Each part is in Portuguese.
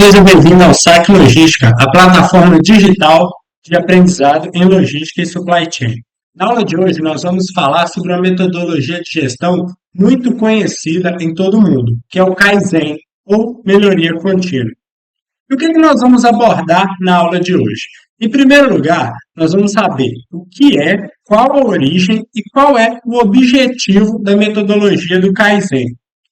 Seja bem-vindo ao Saque Logística, a plataforma digital de aprendizado em logística e supply chain. Na aula de hoje, nós vamos falar sobre uma metodologia de gestão muito conhecida em todo o mundo, que é o Kaizen, ou melhoria contínua. E o que nós vamos abordar na aula de hoje? Em primeiro lugar, nós vamos saber o que é, qual a origem e qual é o objetivo da metodologia do Kaizen.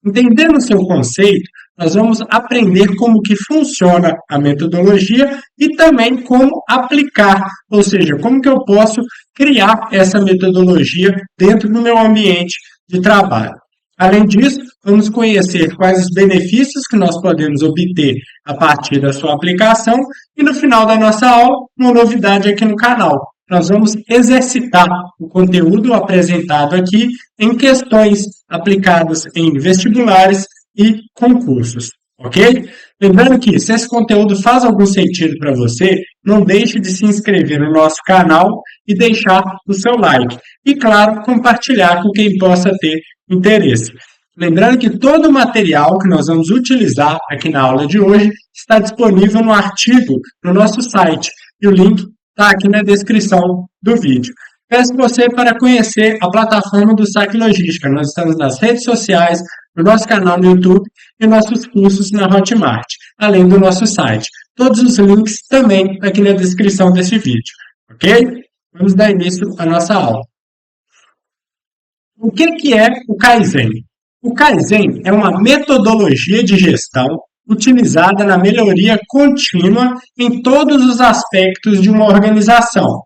Entendendo o seu conceito, nós vamos aprender como que funciona a metodologia e também como aplicar, ou seja, como que eu posso criar essa metodologia dentro do meu ambiente de trabalho. Além disso, vamos conhecer quais os benefícios que nós podemos obter a partir da sua aplicação e no final da nossa aula, uma novidade aqui no canal. Nós vamos exercitar o conteúdo apresentado aqui em questões aplicadas em vestibulares e concursos, ok? Lembrando que, se esse conteúdo faz algum sentido para você, não deixe de se inscrever no nosso canal e deixar o seu like. E, claro, compartilhar com quem possa ter interesse. Lembrando que todo o material que nós vamos utilizar aqui na aula de hoje está disponível no artigo no nosso site. E o link está aqui na descrição do vídeo. Peço você para conhecer a plataforma do Saque Logística. Nós estamos nas redes sociais, no nosso canal no YouTube e nossos cursos na Hotmart, além do nosso site. Todos os links também aqui na descrição desse vídeo, ok? Vamos dar início à nossa aula. O que é o Kaizen? O Kaizen é uma metodologia de gestão utilizada na melhoria contínua em todos os aspectos de uma organização.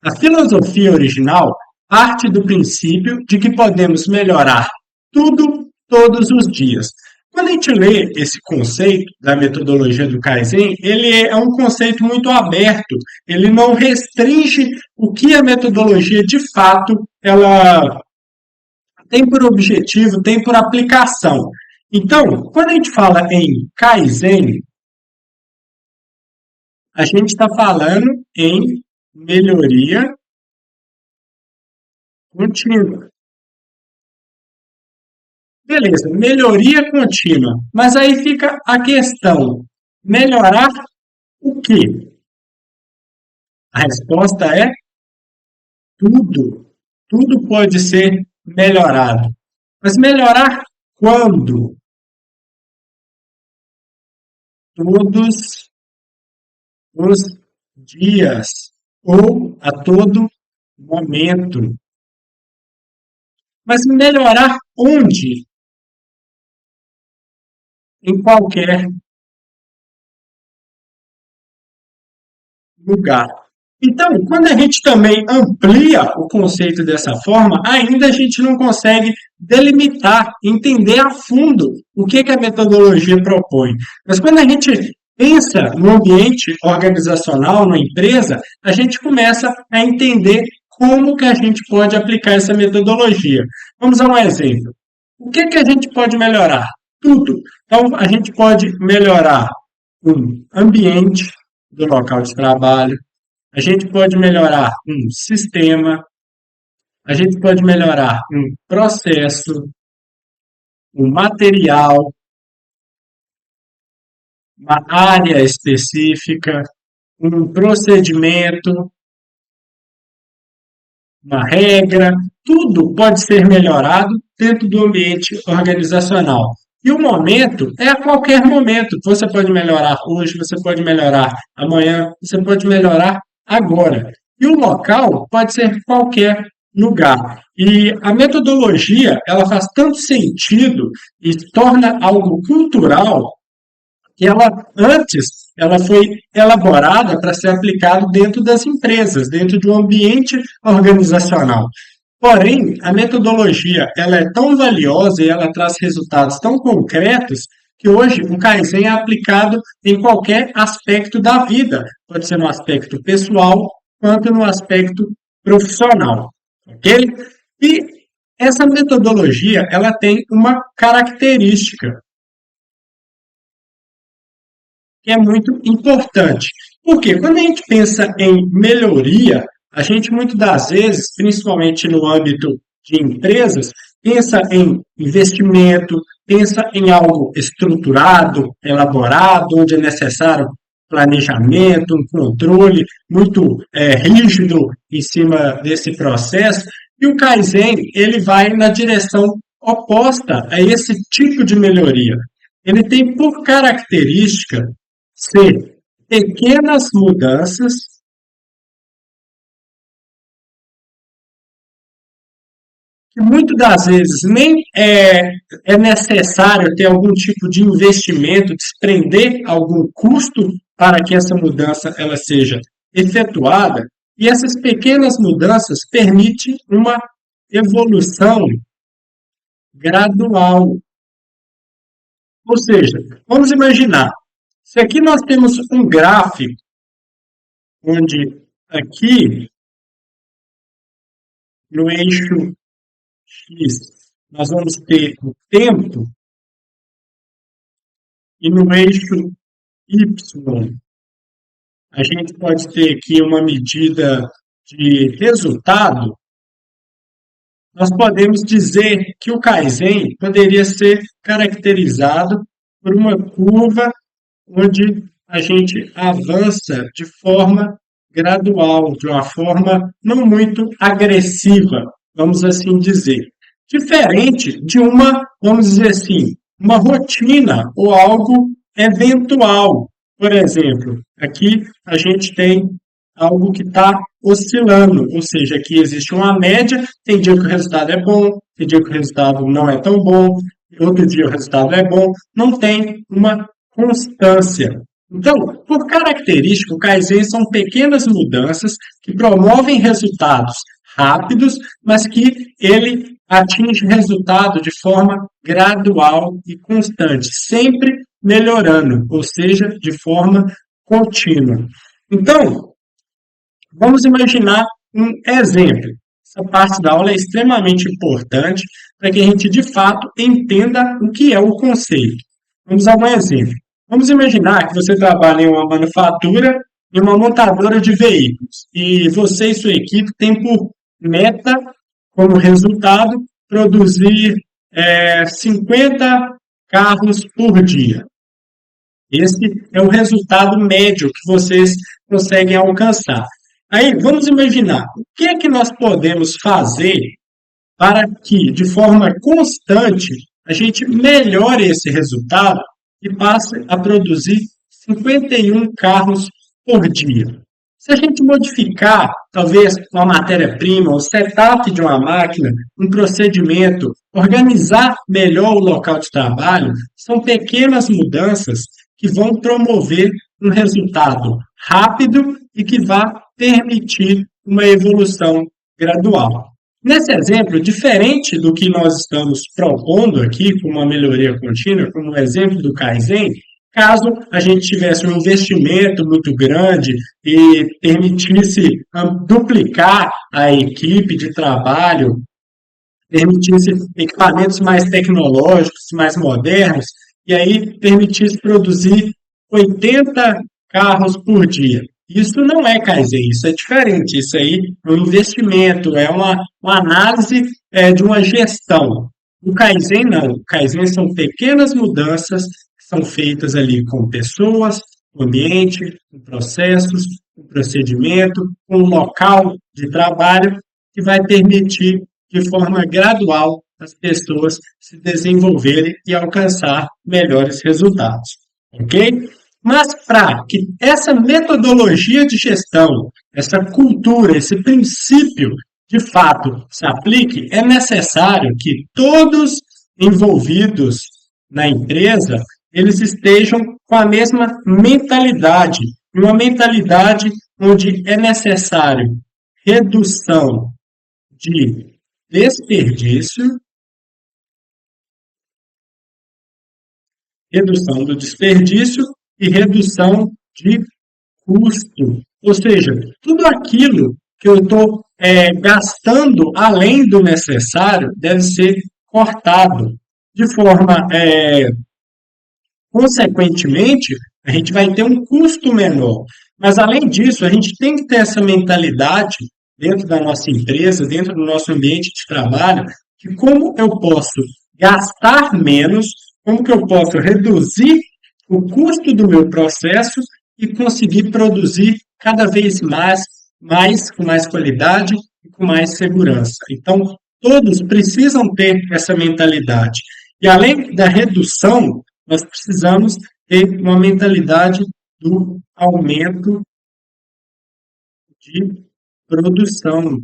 A filosofia original parte do princípio de que podemos melhorar tudo todos os dias. Quando a gente lê esse conceito da metodologia do Kaizen, ele é um conceito muito aberto, ele não restringe o que a metodologia de fato ela tem por objetivo, tem por aplicação. Então, quando a gente fala em Kaizen, a gente está falando em melhoria contínua. Beleza, melhoria contínua. Mas aí fica a questão: melhorar o quê? A resposta é tudo. Tudo pode ser melhorado. Mas melhorar quando? Todos os dias ou a todo momento. Mas melhorar onde? Em qualquer lugar. Então, quando a gente também amplia o conceito dessa forma, ainda a gente não consegue delimitar, entender a fundo o que a metodologia propõe. Mas quando a gente pensa no ambiente organizacional, na empresa, a gente começa a entender como que a gente pode aplicar essa metodologia. Vamos a um exemplo. O que a gente pode melhorar? Tudo. Então, a gente pode melhorar o ambiente do local de trabalho, a gente pode melhorar um sistema, a gente pode melhorar um processo, um material, uma área específica, um procedimento, uma regra, tudo pode ser melhorado dentro do ambiente organizacional. E o momento é a qualquer momento. Você pode melhorar hoje, você pode melhorar amanhã, você pode melhorar agora. E o local pode ser qualquer lugar. E a metodologia, ela faz tanto sentido e torna algo cultural que ela foi elaborada para ser aplicada dentro das empresas, dentro de um ambiente organizacional. Porém, a metodologia ela é tão valiosa e ela traz resultados tão concretos que hoje o Kaizen é aplicado em qualquer aspecto da vida. Pode ser no aspecto pessoal, quanto no aspecto profissional. Ok? E essa metodologia ela tem uma característica que é muito importante. Porque quando a gente pensa em melhoria, a gente muitas das vezes, principalmente no âmbito de empresas, pensa em investimento, pensa em algo estruturado, elaborado, onde é necessário planejamento, um controle muito rígido em cima desse processo. E o Kaizen, ele vai na direção oposta a esse tipo de melhoria. Ele tem por característica ser pequenas mudanças que muitas das vezes nem é necessário ter algum tipo de investimento, desprender algum custo para que essa mudança ela seja efetuada, e essas pequenas mudanças permitem uma evolução gradual. Ou seja, vamos imaginar, se aqui nós temos um gráfico onde aqui no eixo X nós vamos ter o tempo e no eixo Y a gente pode ter aqui uma medida de resultado, nós podemos dizer que o Kaizen poderia ser caracterizado por uma curva onde a gente avança de forma gradual, de uma forma não muito agressiva, vamos assim dizer. Diferente de uma, vamos dizer assim, uma rotina ou algo eventual. Por exemplo, aqui a gente tem algo que está oscilando, ou seja, aqui existe uma média, tem dia que o resultado é bom, tem dia que o resultado não é tão bom, outro dia o resultado é bom, não tem uma constância. Então, por característica, o Kaizen são pequenas mudanças que promovem resultados rápidos, mas que ele atinge resultado de forma gradual e constante, sempre melhorando, ou seja, de forma contínua. Então, vamos imaginar um exemplo. Essa parte da aula é extremamente importante para que a gente, de fato, entenda o que é o conceito. Vamos a um exemplo. Vamos imaginar que você trabalha em uma manufatura, em uma montadora de veículos, e você e sua equipe têm por meta, como resultado, produzir 50 carros por dia. Esse é o resultado médio que vocês conseguem alcançar. Aí, vamos imaginar, o que é que nós podemos fazer para que, de forma constante, a gente melhore esse resultado e passe a produzir 51 carros por dia. Se a gente modificar, talvez, uma matéria-prima, o setup de uma máquina, um procedimento, organizar melhor o local de trabalho, são pequenas mudanças que vão promover um resultado rápido e que vai permitir uma evolução gradual. Nesse exemplo, diferente do que nós estamos propondo aqui, com uma melhoria contínua, como o exemplo do Kaizen, caso a gente tivesse um investimento muito grande e permitisse duplicar a equipe de trabalho, permitisse equipamentos mais tecnológicos, mais modernos, e aí permitisse produzir 80 carros por dia. Isso não é Kaizen, isso é diferente. Isso aí é um investimento, é uma análise de uma gestão. O Kaizen não. O Kaizen são pequenas mudanças que são feitas ali com pessoas, com ambiente, com processos, com procedimento, com local de trabalho, que vai permitir de forma gradual as pessoas se desenvolverem e alcançar melhores resultados. Ok? Mas para que essa metodologia de gestão, essa cultura, esse princípio, de fato, se aplique, é necessário que todos envolvidos na empresa, eles estejam com a mesma mentalidade, uma mentalidade onde é necessário redução de desperdício, redução do desperdício e redução de custo. Ou seja, tudo aquilo que eu estou gastando além do necessário deve ser cortado. De forma, consequentemente, a gente vai ter um custo menor. Mas, além disso, a gente tem que ter essa mentalidade dentro da nossa empresa, dentro do nosso ambiente de trabalho, que como eu posso gastar menos, Como que eu posso reduzir o custo do meu processo e conseguir produzir cada vez mais com mais qualidade e com mais segurança. Então, todos precisam ter essa mentalidade. E além da redução, nós precisamos ter uma mentalidade do aumento de produção.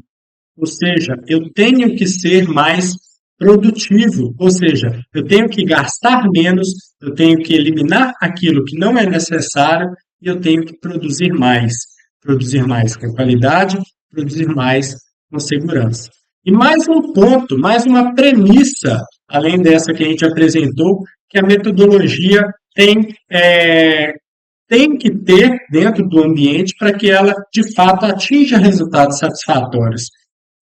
Ou seja, eu tenho que ser mais produtivo, ou seja, eu tenho que gastar menos, eu tenho que eliminar aquilo que não é necessário e eu tenho que produzir mais com qualidade, produzir mais com segurança. E mais um ponto, mais uma premissa, além dessa que a gente apresentou, que a metodologia tem, tem que ter dentro do ambiente para que ela, de fato, atinja resultados satisfatórios.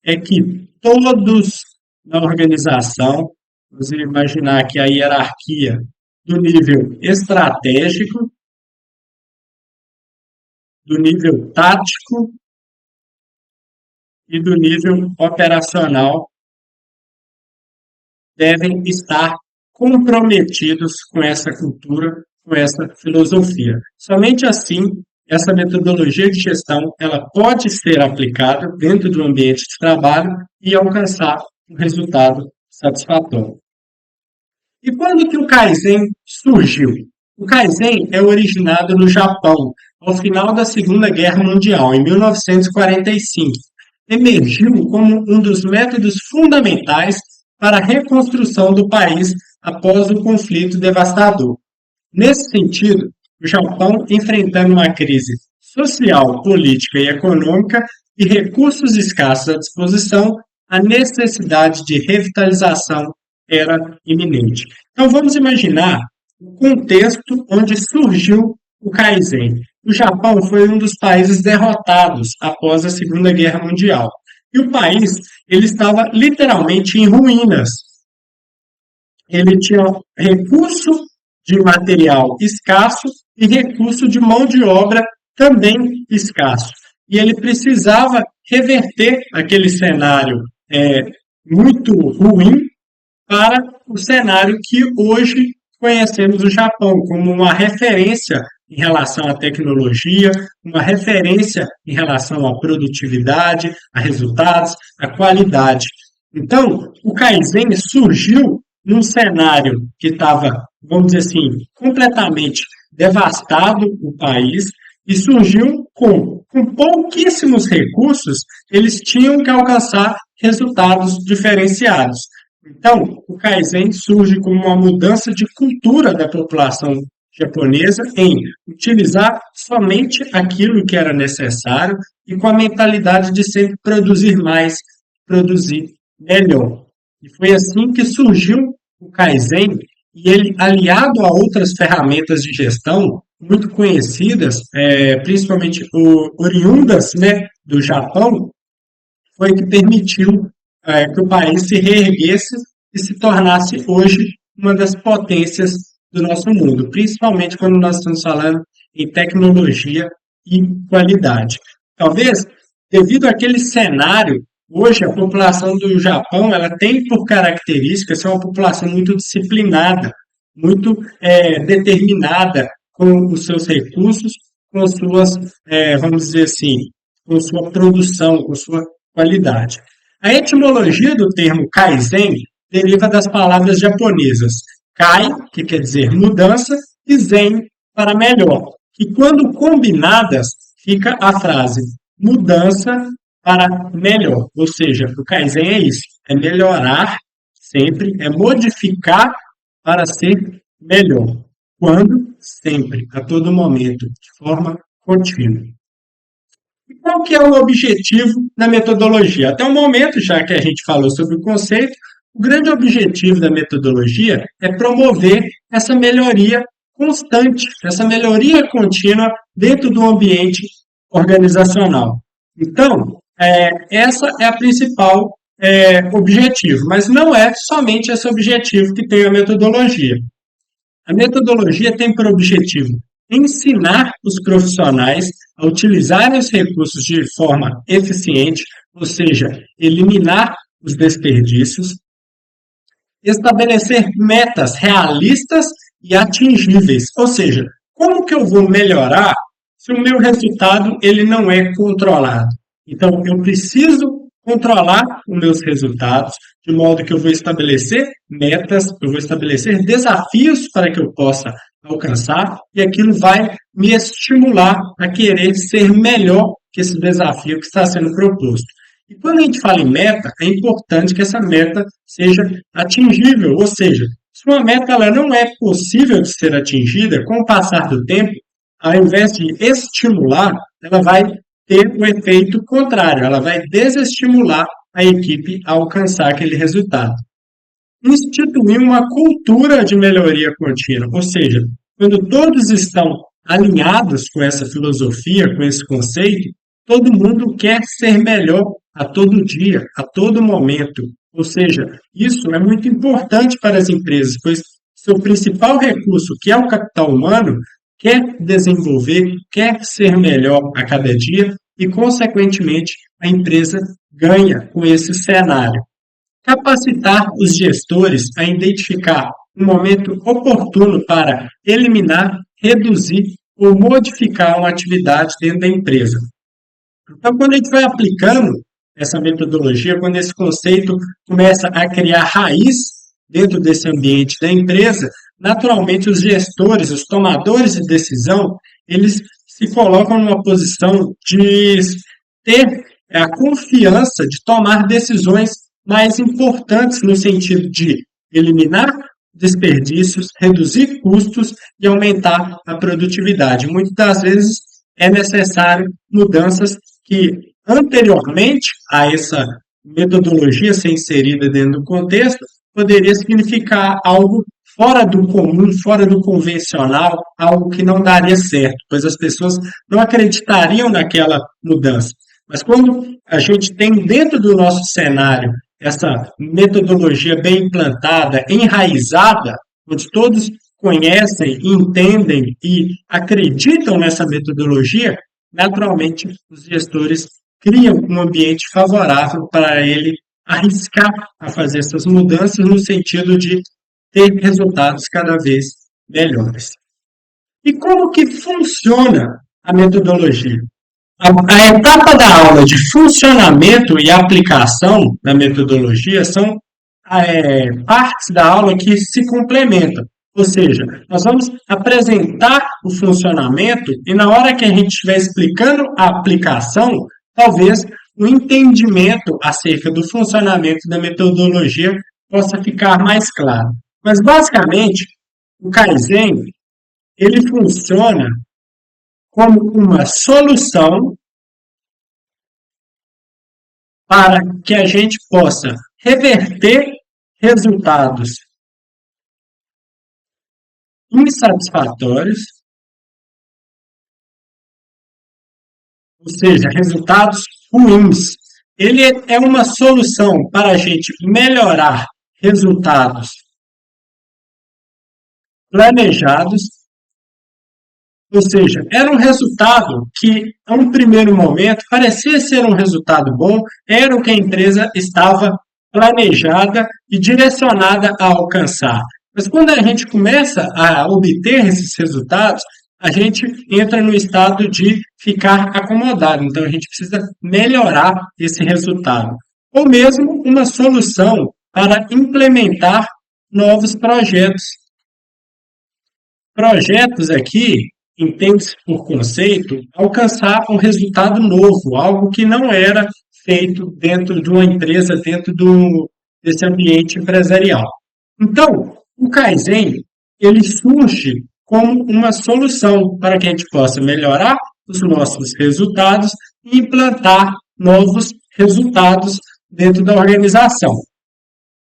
É que todos na organização, você imaginar que a hierarquia do nível estratégico, do nível tático e do nível operacional devem estar comprometidos com essa cultura, com essa filosofia. Somente assim, essa metodologia de gestão ela pode ser aplicada dentro do ambiente de trabalho e alcançar um resultado satisfatório. E quando que o Kaizen surgiu? O Kaizen é originado no Japão, ao final da Segunda Guerra Mundial, em 1945. Emergiu como um dos métodos fundamentais para a reconstrução do país após o conflito devastador. Nesse sentido, o Japão, enfrentando uma crise social, política e econômica e recursos escassos à disposição, a necessidade de revitalização era iminente. Então, vamos imaginar o contexto onde surgiu o Kaizen. O Japão foi um dos países derrotados após a Segunda Guerra Mundial. E o país ele estava literalmente em ruínas. Ele tinha recurso de material escasso e recurso de mão de obra também escasso. E ele precisava reverter aquele cenário muito ruim para o cenário que hoje conhecemos o Japão como uma referência em relação à tecnologia, uma referência em relação à produtividade, a resultados, a qualidade. Então, o Kaizen surgiu num cenário que estava, vamos dizer assim, completamente devastado o país e surgiu com pouquíssimos recursos, eles tinham que alcançar resultados diferenciados. Então, o Kaizen surge como uma mudança de cultura da população japonesa em utilizar somente aquilo que era necessário e com a mentalidade de sempre produzir mais, produzir melhor. E foi assim que surgiu o Kaizen e ele, aliado a outras ferramentas de gestão muito conhecidas, principalmente oriundas, né, do Japão, foi que permitiu que o país se reerguesse e se tornasse hoje uma das potências do nosso mundo, principalmente quando nós estamos falando em tecnologia e qualidade. Talvez, devido àquele cenário, hoje a população do Japão ela tem por característica ser uma população muito disciplinada, muito determinada com os seus recursos, com suas, vamos dizer assim, com sua produção, com sua qualidade. A etimologia do termo Kaizen deriva das palavras japonesas Kai, que quer dizer mudança, e Zen, para melhor, que quando combinadas fica a frase mudança para melhor. Ou seja, o Kaizen é isso, é melhorar sempre, é modificar para ser melhor. Quando? Sempre, a todo momento, de forma contínua. E qual que é o objetivo da metodologia? Até o momento, já que a gente falou sobre o conceito, o grande objetivo da metodologia é promover essa melhoria constante, essa melhoria contínua dentro do ambiente organizacional. Então, essa é a principal objetivo, mas não é somente esse objetivo que tem a metodologia. A metodologia tem por objetivo ensinar os profissionais a utilizarem os recursos de forma eficiente, ou seja, eliminar os desperdícios, estabelecer metas realistas e atingíveis. Ou seja, como que eu vou melhorar se o meu resultado ele não é controlado? Então, eu preciso controlar os meus resultados, de modo que eu vou estabelecer metas, eu vou estabelecer desafios para que eu possa alcançar, e aquilo vai me estimular a querer ser melhor que esse desafio que está sendo proposto. E quando a gente fala em meta, é importante que essa meta seja atingível, ou seja, se uma meta ela não é possível de ser atingida, com o passar do tempo, ao invés de estimular, ela vai ter o efeito contrário, ela vai desestimular a equipe a alcançar aquele resultado. Instituir uma cultura de melhoria contínua, ou seja, quando todos estão alinhados com essa filosofia, com esse conceito, todo mundo quer ser melhor a todo dia, a todo momento. Ou seja, isso é muito importante para as empresas, pois seu principal recurso, que é o capital humano, quer desenvolver, quer ser melhor a cada dia e, consequentemente, a empresa ganha com esse cenário. Capacitar os gestores a identificar um momento oportuno para eliminar, reduzir ou modificar uma atividade dentro da empresa. Então, quando a gente vai aplicando essa metodologia, quando esse conceito começa a criar raiz dentro desse ambiente da empresa, naturalmente os gestores, os tomadores de decisão, eles se colocam numa posição de ter a confiança de tomar decisões mais importantes no sentido de eliminar desperdícios, reduzir custos e aumentar a produtividade. Muitas das vezes é necessário mudanças que anteriormente a essa metodologia ser inserida dentro do contexto poderia significar algo fora do comum, fora do convencional, algo que não daria certo, pois as pessoas não acreditariam naquela mudança. Mas quando a gente tem dentro do nosso cenário essa metodologia bem implantada, enraizada, onde todos conhecem, entendem e acreditam nessa metodologia, naturalmente os gestores criam um ambiente favorável para ele arriscar a fazer essas mudanças no sentido de ter resultados cada vez melhores. E como que funciona a metodologia? A etapa da aula de funcionamento e aplicação da metodologia são partes da aula que se complementam. Ou seja, nós vamos apresentar o funcionamento e na hora que a gente estiver explicando a aplicação, talvez o entendimento acerca do funcionamento da metodologia possa ficar mais claro. Mas, basicamente, o Kaizen, ele funciona como uma solução para que a gente possa reverter resultados insatisfatórios, ou seja, resultados ruins. Ele é uma solução para a gente melhorar resultados planejados, ou seja, era um resultado que, a um primeiro momento, parecia ser um resultado bom, era o que a empresa estava planejada e direcionada a alcançar. Mas quando a gente começa a obter esses resultados, a gente entra no estado de ficar acomodado. Então, a gente precisa melhorar esse resultado. Ou mesmo uma solução para implementar novos projetos. Projetos aqui, entende-se por conceito, alcançar um resultado novo, algo que não era feito dentro de uma empresa, dentro desse ambiente empresarial. Então, o Kaizen, ele surge como uma solução para que a gente possa melhorar os nossos resultados e implantar novos resultados dentro da organização.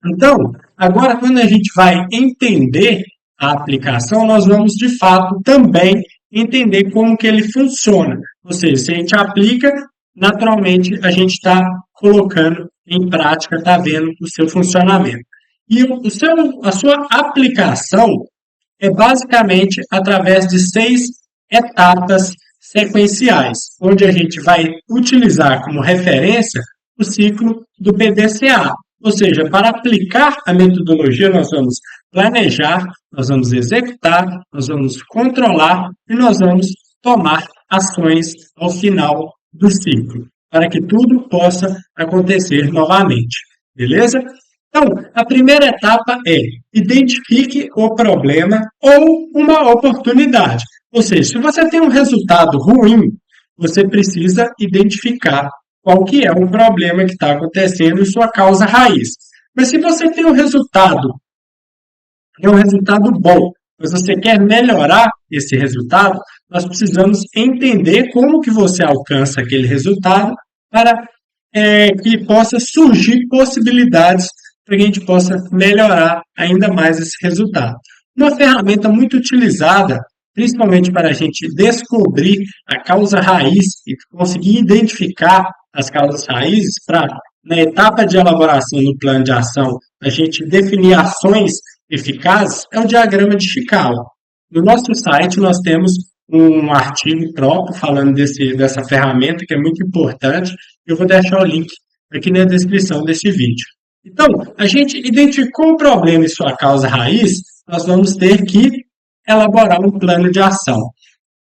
Então, agora quando a gente vai entender a aplicação, nós vamos de fato também entender como que ele funciona. Ou seja, se a gente aplica, naturalmente a gente está colocando em prática, está vendo o seu funcionamento. E a sua aplicação é basicamente através de 6 etapas sequenciais, onde a gente vai utilizar como referência o ciclo do PDCA, Ou seja, para aplicar a metodologia, nós vamos planejar, nós vamos executar, nós vamos controlar e nós vamos tomar ações ao final do ciclo, para que tudo possa acontecer novamente. Beleza? Então, a primeira etapa é identifique o problema ou uma oportunidade. Ou seja, se você tem um resultado ruim, você precisa identificar qual que é o problema que está acontecendo e sua causa raiz. Mas se você tem um resultado, é um resultado bom, mas você quer melhorar esse resultado, nós precisamos entender como que você alcança aquele resultado para que possa surgir possibilidades para que a gente possa melhorar ainda mais esse resultado. Uma ferramenta muito utilizada, principalmente para a gente descobrir a causa raiz e conseguir identificar as causas raízes para, na etapa de elaboração do plano de ação, a gente definir ações eficazes, é o diagrama de Chicago. No nosso site, nós temos um artigo próprio falando dessa ferramenta, que é muito importante. Eu vou deixar o link aqui na descrição desse vídeo. Então, a gente identificou o problema e sua causa raiz, nós vamos ter que elaborar um plano de ação.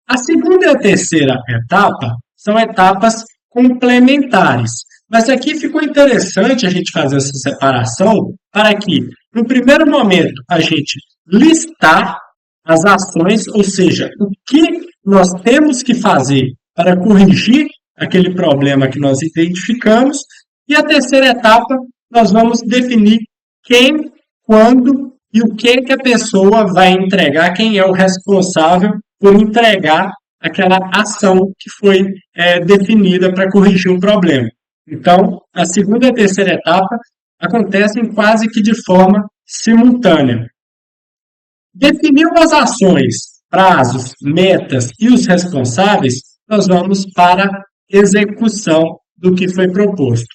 A segunda e a terceira etapa são etapas complementares. Mas aqui ficou interessante a gente fazer essa separação para que, no primeiro momento, a gente listar as ações, ou seja, o que nós temos que fazer para corrigir aquele problema que nós identificamos. E a terceira etapa, nós vamos definir quem, quando e o que a pessoa vai entregar, quem é o responsável por entregar aquela ação que foi definida para corrigir um problema. Então, a segunda e a terceira etapa acontecem quase que de forma simultânea. Definiu as ações, prazos, metas e os responsáveis, nós vamos para a execução do que foi proposto.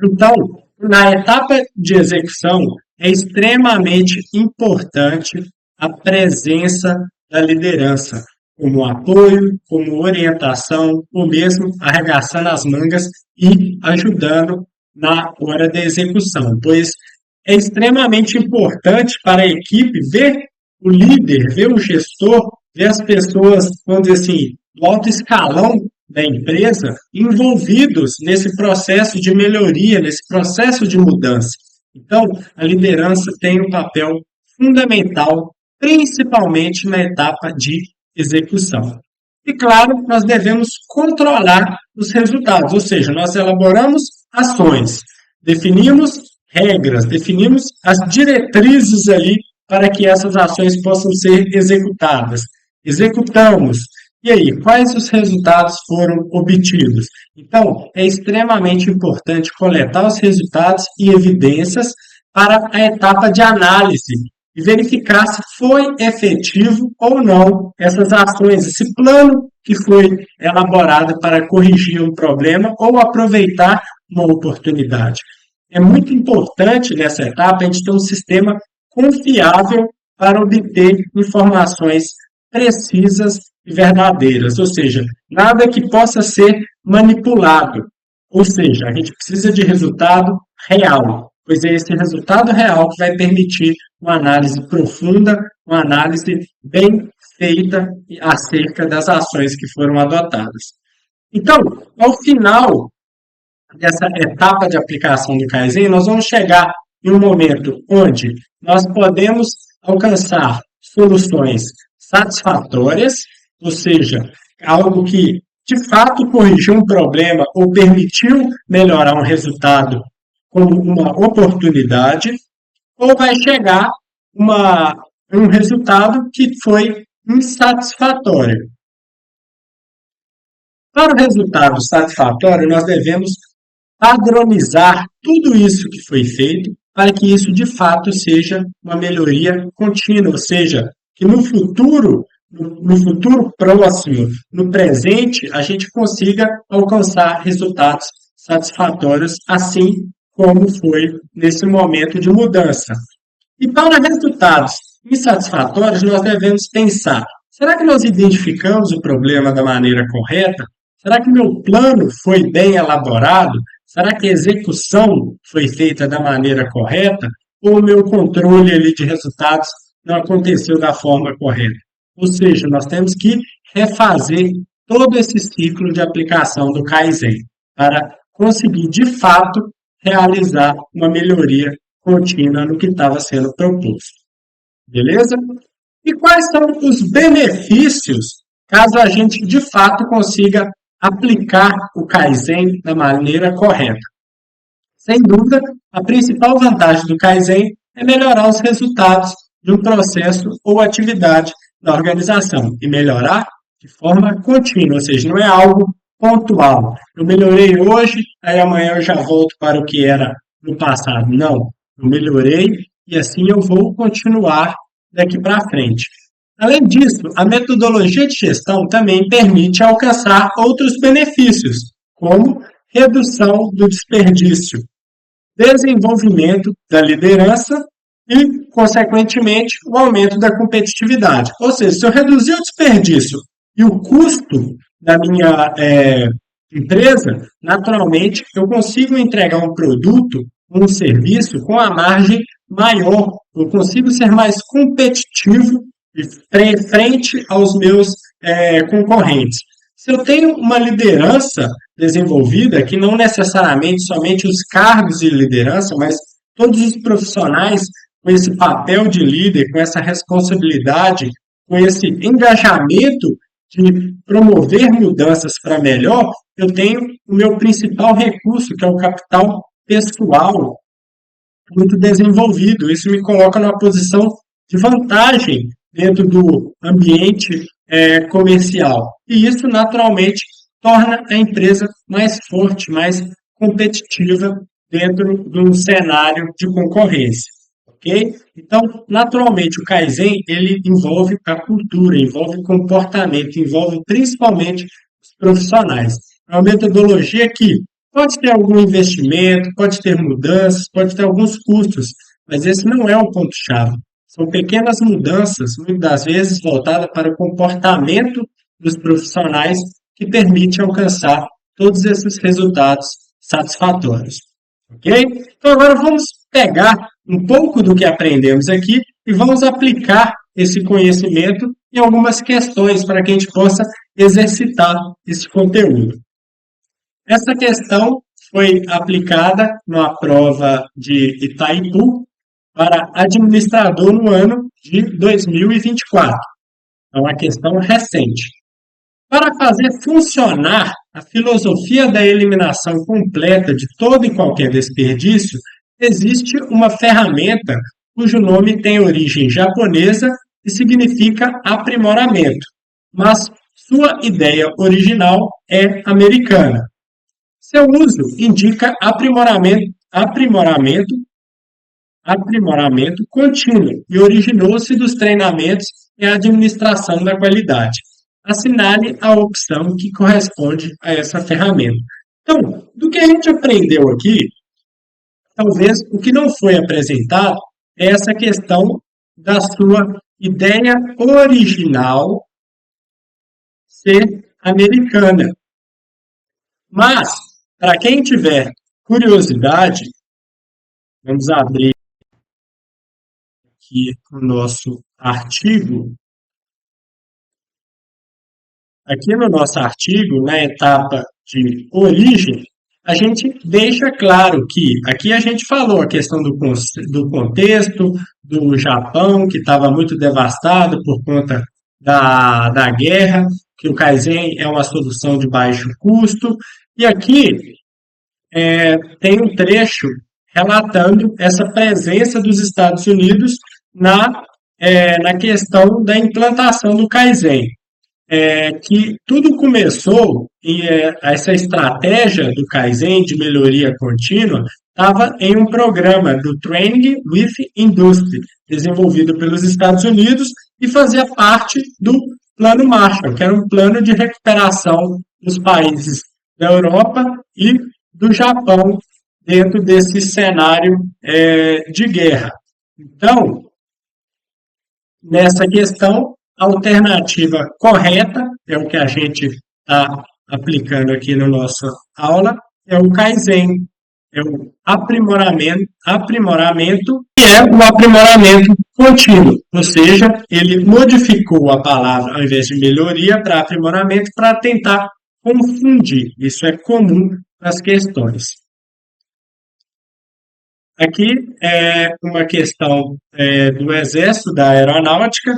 Então, na etapa de execução, é extremamente importante a presença da liderança, como apoio, como orientação, ou mesmo arregaçando as mangas e ajudando na hora da execução, pois é extremamente importante para a equipe ver o líder, ver o gestor, ver as pessoas, vamos dizer assim, do alto escalão da empresa envolvidos nesse processo de melhoria, nesse processo de mudança. Então, a liderança tem um papel fundamental, principalmente na etapa de execução. E, claro, nós devemos controlar os resultados, ou seja, nós elaboramos ações, definimos regras, definimos as diretrizes ali para que essas ações possam ser executadas. Executamos. E aí, quais os resultados foram obtidos? Então, é extremamente importante coletar os resultados e evidências para a etapa de análise e verificar se foi efetivo ou não essas ações, esse plano que foi elaborado para corrigir um problema ou aproveitar uma oportunidade. É muito importante nessa etapa a gente ter um sistema confiável para obter informações precisas e verdadeiras, ou seja, nada que possa ser manipulado. Ou seja, a gente precisa de resultado real, pois é esse resultado real que vai permitir uma análise profunda, uma análise bem feita acerca das ações que foram adotadas. Então, ao final dessa etapa de aplicação do Kaizen, nós vamos chegar em um momento onde nós podemos alcançar soluções satisfatórias, ou seja, algo que de fato corrigiu um problema ou permitiu melhorar um resultado como uma oportunidade, ou vai chegar um resultado que foi insatisfatório. Para o resultado satisfatório, nós devemos padronizar tudo isso que foi feito para que isso de fato seja uma melhoria contínua, ou seja, que no futuro próximo, no presente, a gente consiga alcançar resultados satisfatórios, assim como foi nesse momento de mudança. E para resultados insatisfatórios, nós devemos pensar: será que nós identificamos o problema da maneira correta? Será que meu plano foi bem elaborado? Será que a execução foi feita da maneira correta? Ou o meu controle ali de resultados não aconteceu da forma correta? Ou seja, nós temos que refazer todo esse ciclo de aplicação do Kaizen para conseguir, de fato, realizar uma melhoria contínua no que estava sendo proposto. Beleza? E quais são os benefícios caso a gente, de fato, consiga aplicar o Kaizen da maneira correta? Sem dúvida, a principal vantagem do Kaizen é melhorar os resultados de um processo ou atividade da organização e melhorar de forma contínua, ou seja, não é algo pontual. Eu melhorei hoje, aí amanhã eu já volto para o que era no passado. Não, eu melhorei e assim eu vou continuar daqui para frente. Além disso, a metodologia de gestão também permite alcançar outros benefícios, como redução do desperdício, desenvolvimento da liderança e, consequentemente, o aumento da competitividade. Ou seja, se eu reduzir o desperdício e o custo da minha empresa, naturalmente eu consigo entregar um produto, um serviço com a margem maior. Eu consigo ser mais competitivo frente aos meus concorrentes. Se eu tenho uma liderança desenvolvida, que não necessariamente somente os cargos de liderança, mas todos os profissionais com esse papel de líder, com essa responsabilidade, com esse engajamento de promover mudanças para melhor, eu tenho o meu principal recurso, que é o capital pessoal, muito desenvolvido. Isso me coloca numa posição de vantagem dentro do ambiente comercial. E isso, naturalmente, torna a empresa mais forte, mais competitiva dentro de um cenário de concorrência. Ok? Então, naturalmente, o Kaizen ele envolve a cultura, envolve o comportamento, envolve principalmente os profissionais. É uma metodologia que pode ter algum investimento, pode ter mudanças, pode ter alguns custos, mas esse não é o ponto-chave. São pequenas mudanças, muitas das vezes voltadas para o comportamento dos profissionais que permite alcançar todos esses resultados satisfatórios. Ok? Então agora vamos pegar um pouco do que aprendemos aqui e vamos aplicar esse conhecimento em algumas questões para que a gente possa exercitar esse conteúdo. Essa questão foi aplicada na prova de Itaipu para administrador no ano de 2024. É uma questão recente. Para fazer funcionar a filosofia da eliminação completa de todo e qualquer desperdício, existe uma ferramenta cujo nome tem origem japonesa e significa aprimoramento, mas sua ideia original é americana. Seu uso indica aprimoramento contínuo e originou-se dos treinamentos em administração da qualidade. Assinale a opção que corresponde a essa ferramenta. Então, do que a gente aprendeu aqui, talvez o que não foi apresentado é essa questão da sua ideia original ser americana. Mas, para quem tiver curiosidade, vamos abrir aqui o nosso artigo. Aqui no nosso artigo, na etapa de origem, a gente deixa claro que aqui a gente falou a questão do contexto do Japão, que estava muito devastado por conta da guerra, que o Kaizen é uma solução de baixo custo. E aqui tem um trecho relatando essa presença dos Estados Unidos na questão da implantação do Kaizen. Que tudo começou, essa estratégia do Kaizen de melhoria contínua estava em um programa do Training with Industry, desenvolvido pelos Estados Unidos e fazia parte do Plano Marshall, que era um plano de recuperação dos países da Europa e do Japão dentro desse cenário de guerra. Então, nessa questão, a alternativa correta é o que a gente está aplicando aqui na nossa aula, é o Kaizen, é o aprimoramento e é o aprimoramento contínuo, ou seja, ele modificou a palavra ao invés de melhoria para aprimoramento para tentar confundir. Isso é comum nas questões. Aqui é uma questão do Exército, da Aeronáutica,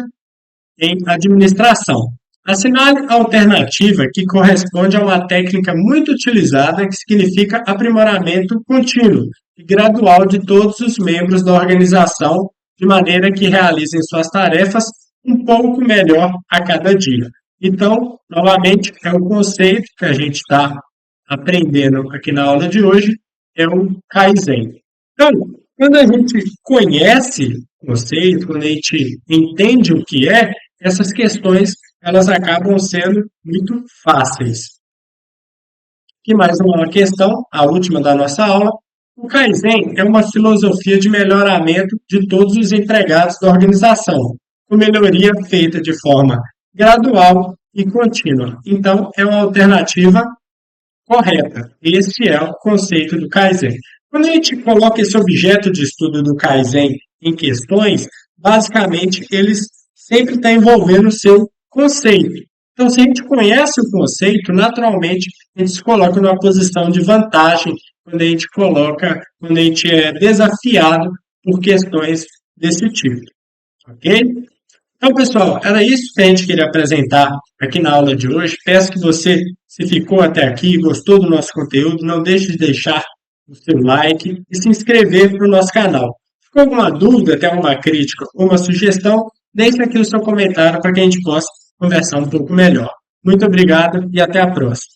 em administração. Assinale a alternativa que corresponde a uma técnica muito utilizada que significa aprimoramento contínuo e gradual de todos os membros da organização, de maneira que realizem suas tarefas um pouco melhor a cada dia. Então, novamente, é o conceito que a gente está aprendendo aqui na aula de hoje, é o Kaizen. Então, quando a gente conhece o conceito, quando a gente entende o que é, essas questões elas acabam sendo muito fáceis. E mais uma questão, a última da nossa aula. O Kaizen é uma filosofia de melhoramento de todos os empregados da organização, com melhoria feita de forma gradual e contínua. Então, é uma alternativa correta. Esse é o conceito do Kaizen. Quando a gente coloca esse objeto de estudo do Kaizen em questões, basicamente eles sempre estão envolvendo o seu conceito. Então, se a gente conhece o conceito, naturalmente a gente se coloca numa posição de vantagem quando a gente é desafiado por questões desse tipo. Ok? Então, pessoal, era isso que a gente queria apresentar aqui na aula de hoje. Peço que você, se ficou até aqui, gostou do nosso conteúdo, não deixe de deixar o seu like e se inscrever para o nosso canal. Ficou alguma dúvida, tem alguma crítica ou uma sugestão? Deixe aqui o seu comentário para que a gente possa conversar um pouco melhor. Muito obrigado e até a próxima.